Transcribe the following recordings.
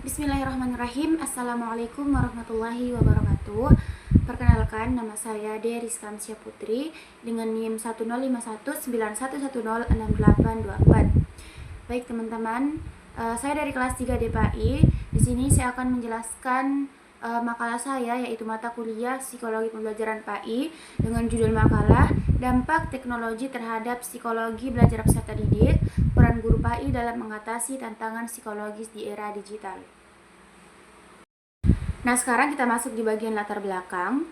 Bismillahirrahmanirrahim. Assalamualaikum warahmatullahi wabarakatuh. Perkenalkan, nama saya Deriska Amsya Putri dengan NIM 1015911068824. Baik teman-teman, saya dari kelas 3 DPAI. Di sini saya akan menjelaskan makalah saya, yaitu mata kuliah Psikologi Pembelajaran PAI dengan judul makalah Dampak Teknologi Terhadap Psikologi Belajar Peserta Didik, Peran Guru PAI dalam Mengatasi Tantangan Psikologis di Era Digital. Nah, sekarang kita masuk di bagian latar belakang.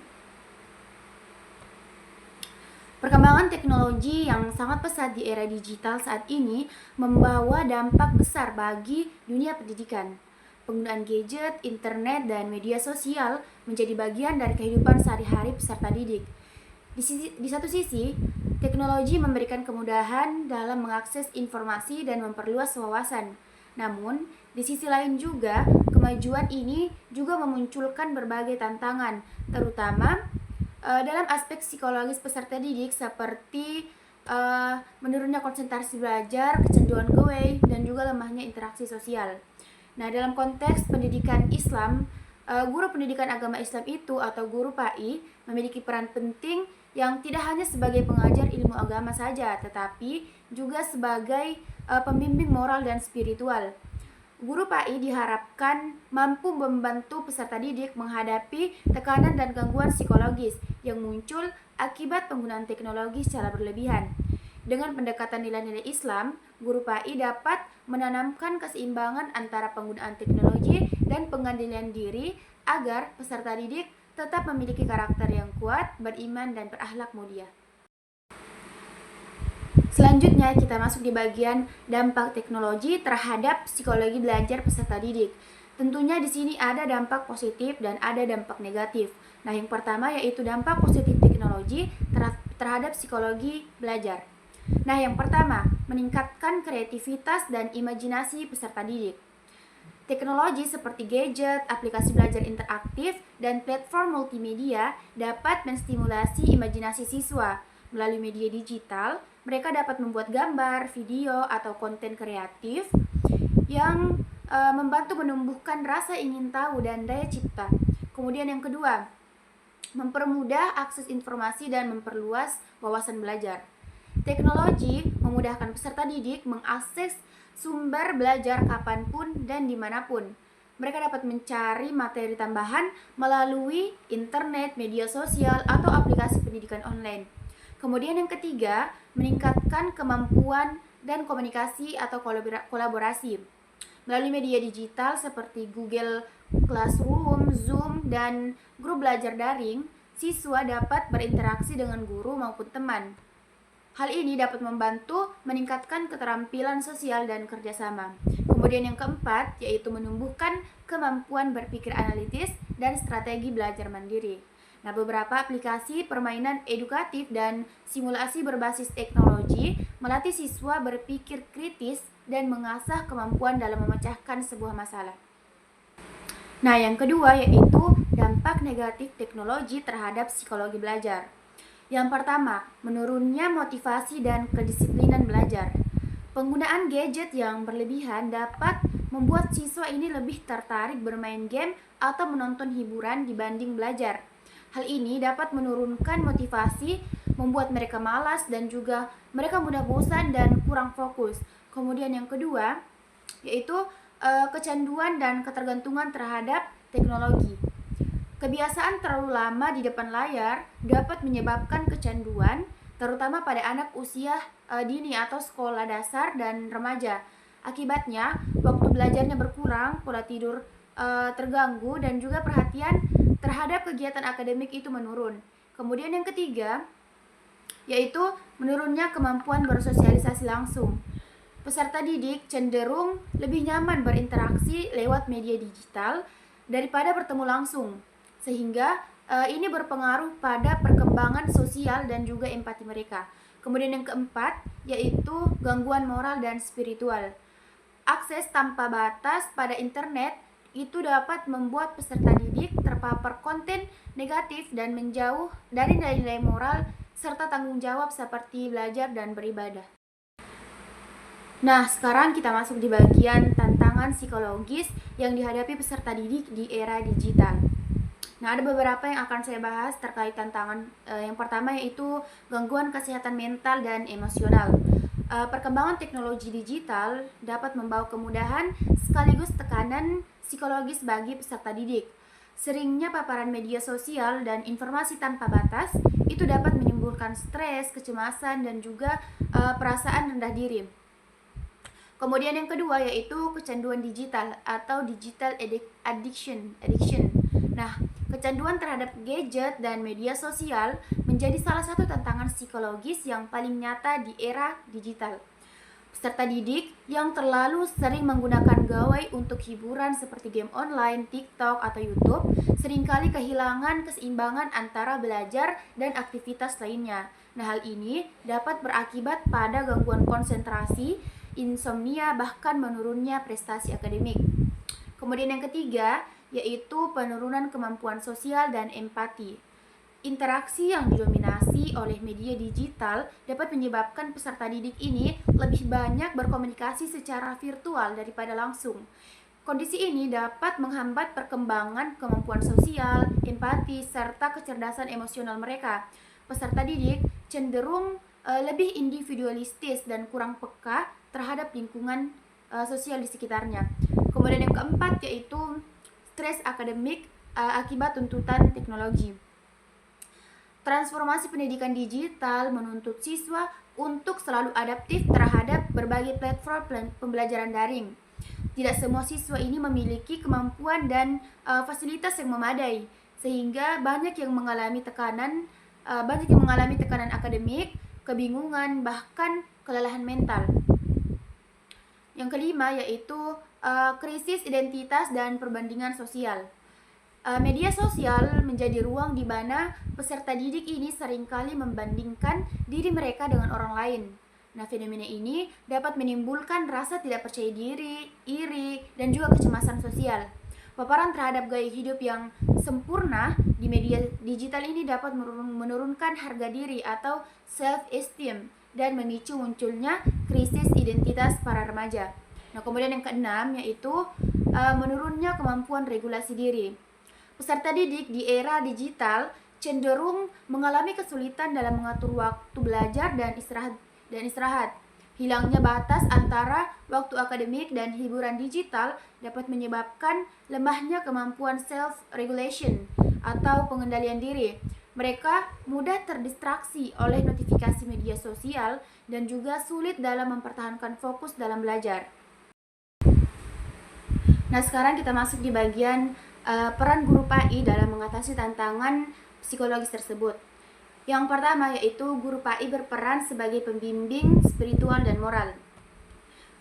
Perkembangan teknologi yang sangat pesat di era digital saat ini membawa dampak besar bagi dunia pendidikan. Penggunaan gadget, internet, dan media sosial menjadi bagian dari kehidupan sehari-hari peserta didik. Di satu sisi, teknologi memberikan kemudahan dalam mengakses informasi dan memperluas wawasan. Namun, di sisi lain juga, kemajuan ini juga memunculkan berbagai tantangan, terutama dalam aspek psikologis peserta didik seperti menurunnya konsentrasi belajar, kecanduan gawai, dan juga lemahnya interaksi sosial. Nah, dalam konteks pendidikan Islam, guru pendidikan agama Islam itu atau guru PAI memiliki peran penting yang tidak hanya sebagai pengajar ilmu agama saja, tetapi juga sebagai pembimbing moral dan spiritual. Guru PAI diharapkan mampu membantu peserta didik menghadapi tekanan dan gangguan psikologis yang muncul akibat penggunaan teknologi secara berlebihan. Dengan pendekatan nilai-nilai Islam, guru PAI dapat menanamkan keseimbangan antara penggunaan teknologi dan pengendalian diri agar peserta didik tetap memiliki karakter yang kuat, beriman, dan berakhlak mulia. Selanjutnya kita masuk di bagian dampak teknologi terhadap psikologi belajar peserta didik. Tentunya di sini ada dampak positif dan ada dampak negatif. Nah, yang pertama yaitu dampak positif teknologi terhadap psikologi belajar. Nah, yang pertama, meningkatkan kreativitas dan imajinasi peserta didik. Teknologi seperti gadget, aplikasi belajar interaktif, dan platform multimedia dapat menstimulasi imajinasi siswa. Melalui media digital, mereka dapat membuat gambar, video, atau konten kreatif yang membantu menumbuhkan rasa ingin tahu dan daya cipta. Kemudian yang kedua, mempermudah akses informasi dan memperluas wawasan belajar. Teknologi memudahkan peserta didik mengakses sumber belajar kapanpun dan dimanapun. Mereka dapat mencari materi tambahan melalui internet, media sosial, atau aplikasi pendidikan online. Kemudian yang ketiga, meningkatkan kemampuan dan komunikasi atau kolaborasi. Melalui media digital seperti Google Classroom, Zoom, dan grup belajar daring, siswa dapat berinteraksi dengan guru maupun teman. Hal ini dapat membantu meningkatkan keterampilan sosial dan kerjasama. Kemudian yang keempat, yaitu menumbuhkan kemampuan berpikir analitis dan strategi belajar mandiri. Nah, beberapa aplikasi permainan edukatif dan simulasi berbasis teknologi melatih siswa berpikir kritis dan mengasah kemampuan dalam memecahkan sebuah masalah. Nah, yang kedua yaitu dampak negatif teknologi terhadap psikologi belajar. Yang pertama, menurunnya motivasi dan kedisiplinan belajar. Penggunaan gadget yang berlebihan dapat membuat siswa ini lebih tertarik bermain game atau menonton hiburan dibanding belajar. Hal ini dapat menurunkan motivasi, membuat mereka malas dan juga mereka mudah bosan dan kurang fokus. Kemudian yang kedua, yaitu kecanduan dan ketergantungan terhadap teknologi. Kebiasaan terlalu lama di depan layar dapat menyebabkan kecanduan, terutama pada anak usia dini atau sekolah dasar dan remaja. Akibatnya, waktu belajarnya berkurang, pola tidur terganggu, dan juga perhatian terhadap kegiatan akademik itu menurun. Kemudian yang ketiga, yaitu menurunnya kemampuan bersosialisasi langsung. Peserta didik cenderung lebih nyaman berinteraksi lewat media digital daripada bertemu langsung, sehingga ini berpengaruh pada perkembangan sosial dan juga empati mereka. Kemudian yang keempat, yaitu gangguan moral dan spiritual. Akses tanpa batas pada internet itu dapat membuat peserta didik terpapar konten negatif dan menjauh dari nilai-nilai moral serta tanggung jawab seperti belajar dan beribadah. Nah, sekarang kita masuk di bagian tantangan psikologis yang dihadapi peserta didik di era digital. Nah, ada beberapa yang akan saya bahas terkait tantangan. Yang pertama yaitu gangguan kesehatan mental dan emosional. Perkembangan teknologi digital dapat membawa kemudahan sekaligus tekanan psikologis bagi peserta didik. Seringnya paparan media sosial dan informasi tanpa batas itu dapat menimbulkan stres, kecemasan, dan juga perasaan rendah diri. Kemudian yang kedua yaitu kecanduan digital atau digital addiction. Nah, kecanduan terhadap gadget dan media sosial menjadi salah satu tantangan psikologis yang paling nyata di era digital. Peserta didik yang terlalu sering menggunakan gawai untuk hiburan seperti game online, TikTok, atau YouTube seringkali kehilangan keseimbangan antara belajar dan aktivitas lainnya. Nah, hal ini dapat berakibat pada gangguan konsentrasi, insomnia, bahkan menurunnya prestasi akademik. Kemudian yang ketiga yaitu penurunan kemampuan sosial dan empati. Interaksi yang didominasi oleh media digital dapat menyebabkan peserta didik ini lebih banyak berkomunikasi secara virtual daripada langsung. Kondisi ini dapat menghambat perkembangan kemampuan sosial, empati, serta kecerdasan emosional mereka. Peserta didik cenderung lebih individualistis dan kurang peka terhadap lingkungan sosial di sekitarnya. Kemudian yang keempat yaitu stres akademik akibat tuntutan teknologi. Transformasi pendidikan digital menuntut siswa untuk selalu adaptif terhadap berbagai platform pembelajaran daring. Tidak semua siswa ini memiliki kemampuan dan fasilitas yang memadai, sehingga banyak yang mengalami tekanan akademik, kebingungan, bahkan kelelahan mental. Yang kelima yaitu krisis identitas dan perbandingan sosial. Media sosial menjadi ruang di mana peserta didik ini seringkali membandingkan diri mereka dengan orang lain. Nah, fenomena ini dapat menimbulkan rasa tidak percaya diri, iri, dan juga kecemasan sosial. Paparan terhadap gaya hidup yang sempurna di media digital ini dapat menurunkan harga diri atau self-esteem dan memicu munculnya krisis identitas para remaja. Nah, kemudian yang keenam yaitu menurunnya kemampuan regulasi diri. Peserta didik di era digital cenderung mengalami kesulitan dalam mengatur waktu belajar dan istirahat. Hilangnya batas antara waktu akademik dan hiburan digital dapat menyebabkan lemahnya kemampuan self-regulation atau pengendalian diri. Mereka mudah terdistraksi oleh notifikasi media sosial dan juga sulit dalam mempertahankan fokus dalam belajar. Nah, sekarang kita masuk di bagian peran guru PAI dalam mengatasi tantangan psikologis tersebut. Yang pertama yaitu guru PAI berperan sebagai pembimbing spiritual dan moral.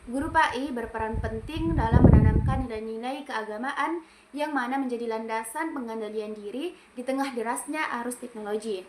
Guru PAI berperan penting dalam menanamkan nilai-nilai keagamaan yang mana menjadi landasan pengendalian diri di tengah derasnya arus teknologi.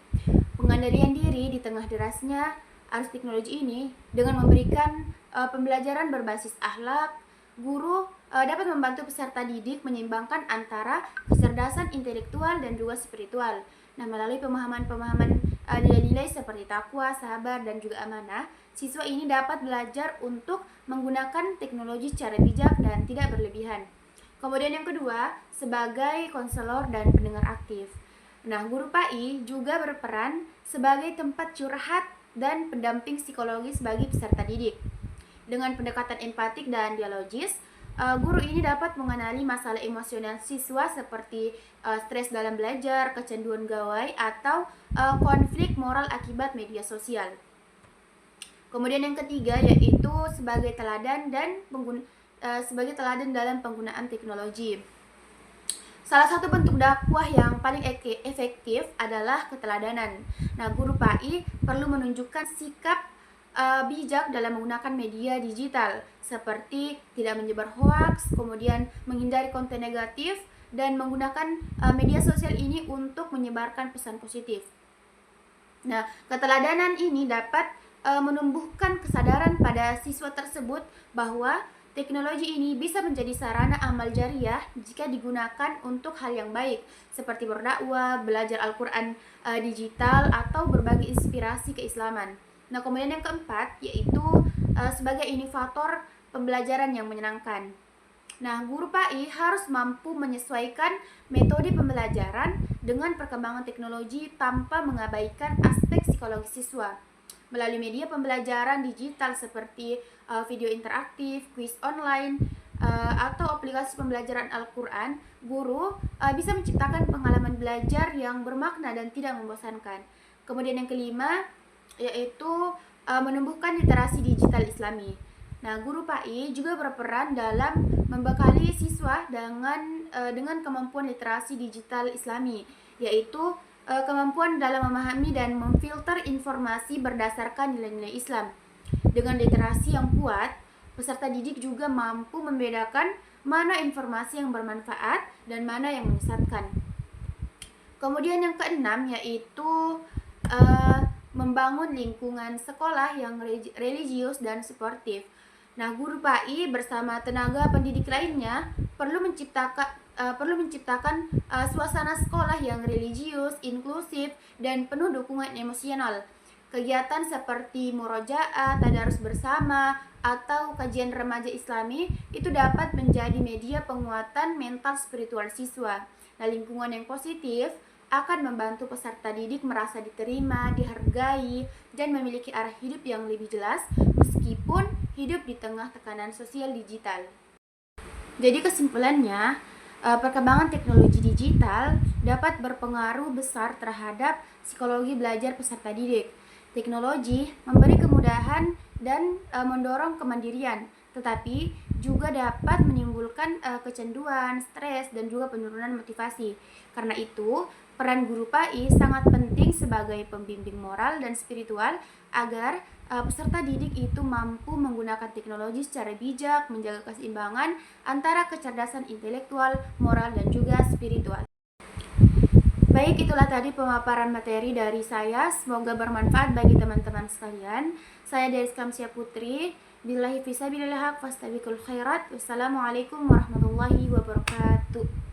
Pengendalian diri di tengah derasnya arus teknologi ini dengan memberikan pembelajaran berbasis akhlak, guru dapat membantu peserta didik menyeimbangkan antara kecerdasan intelektual dan juga spiritual. Nah, melalui pemahaman-pemahaman nilai-nilai seperti takwa, sabar, dan juga amanah, siswa ini dapat belajar untuk menggunakan teknologi secara bijak dan tidak berlebihan. Kemudian yang kedua, sebagai konselor dan pendengar aktif. Nah, guru PAI juga berperan sebagai tempat curhat dan pendamping psikologis bagi peserta didik. Dengan pendekatan empatik dan dialogis, guru ini dapat mengenali masalah emosional siswa seperti stres dalam belajar, kecanduan gawai, atau konflik moral akibat media sosial. Kemudian yang ketiga yaitu sebagai teladan dalam penggunaan teknologi. Salah satu bentuk dakwah yang paling efektif adalah keteladanan. Nah, guru PAI perlu menunjukkan sikap bijak dalam menggunakan media digital seperti tidak menyebar hoaks, kemudian menghindari konten negatif, dan menggunakan media sosial ini untuk menyebarkan pesan positif. Nah, keteladanan ini dapat menumbuhkan kesadaran pada siswa tersebut bahwa teknologi ini bisa menjadi sarana amal jariah jika digunakan untuk hal yang baik, seperti berdakwah, belajar Al-Quran digital, atau berbagi inspirasi keislaman. Nah, kemudian yang keempat yaitu sebagai inovator pembelajaran yang menyenangkan. Nah, guru PAI harus mampu menyesuaikan metode pembelajaran dengan perkembangan teknologi tanpa mengabaikan aspek psikologi siswa. Melalui media pembelajaran digital seperti video interaktif, kuis online, atau aplikasi pembelajaran Al-Quran, guru bisa menciptakan pengalaman belajar yang bermakna dan tidak membosankan. Kemudian yang kelima, yaitu menumbuhkan literasi digital Islami. Nah, guru PAI juga berperan dalam membekali siswa dengan kemampuan literasi digital Islami, yaitu kemampuan dalam memahami dan memfilter informasi berdasarkan nilai-nilai Islam. Dengan literasi yang kuat, peserta didik juga mampu membedakan mana informasi yang bermanfaat dan mana yang menyesatkan. Kemudian yang keenam yaitu membangun lingkungan sekolah yang religius dan sportif. Nah, guru PAI bersama tenaga pendidik lainnya perlu menciptakan suasana sekolah yang religius, inklusif, dan penuh dukungan emosional. Kegiatan seperti murojaah, tadarus bersama, atau kajian remaja Islami itu dapat menjadi media penguatan mental spiritual siswa. Nah, lingkungan yang positif akan membantu peserta didik merasa diterima, dihargai, dan memiliki arah hidup yang lebih jelas meskipun hidup di tengah tekanan sosial digital. Jadi kesimpulannya, perkembangan teknologi digital dapat berpengaruh besar terhadap psikologi belajar peserta didik. Teknologi memberi kemudahan dan mendorong kemandirian, tetapi juga dapat menimbulkan kecanduan, stres, dan juga penurunan motivasi. Karena itu, peran guru PAI sangat penting sebagai pembimbing moral dan spiritual agar peserta didik itu mampu menggunakan teknologi secara bijak, menjaga keseimbangan antara kecerdasan intelektual, moral, dan juga spiritual. Baik, itulah tadi pemaparan materi dari saya. Semoga bermanfaat bagi teman-teman sekalian. Saya Dariska Kamsia Putri. Billahi fisabilillah haq fastabiqul khairat. Wassalamualaikum warahmatullahi wabarakatuh.